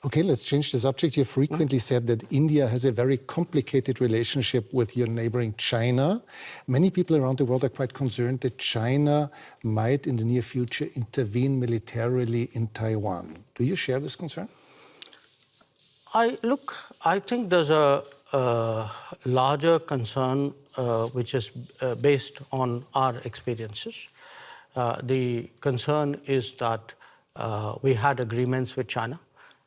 Okay, let's change the subject. You frequently said that India has a very complicated relationship with your neighboring China. Many people around the world are quite concerned that China might, in the near future, intervene militarily in Taiwan. Do you share this concern? I think there's a larger concern which is based on our experiences. The concern is that we had agreements with China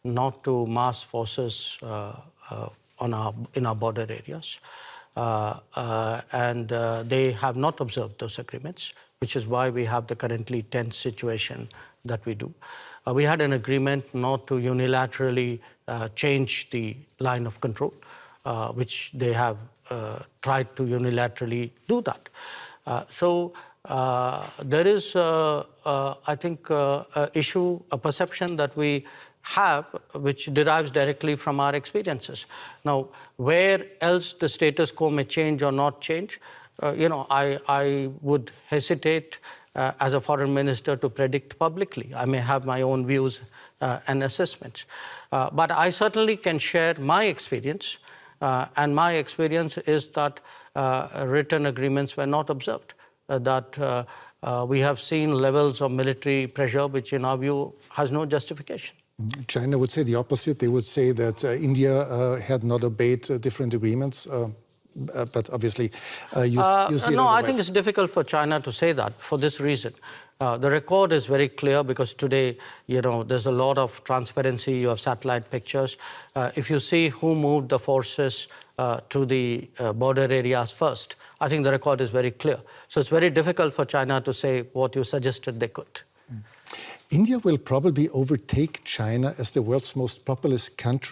not to mass forces in our border areas. And they have not observed those agreements, which is why we have the currently tense situation that we do. We had an agreement not to unilaterally change the line of control, which they have tried to unilaterally do that. So there is, I think, a perception that we have, which derives directly from our experiences. Now, where else the status quo may change or not change, I would hesitate as a foreign minister to predict publicly. I may have my own views and assessments. But I certainly can share my experience, and my experience is that written agreements were not observed, that we have seen levels of military pressure which in our view has no justification. China would say the opposite. They would say that India had not obeyed different agreements. But obviously, you see No, I think it's difficult for China to say that for this reason. The record is very clear because today, there's a lot of transparency. You have satellite pictures. If you see who moved the forces to the border areas first, I think the record is very clear. So it's very difficult for China to say what you suggested they could. India will probably overtake China as the world's most populous country.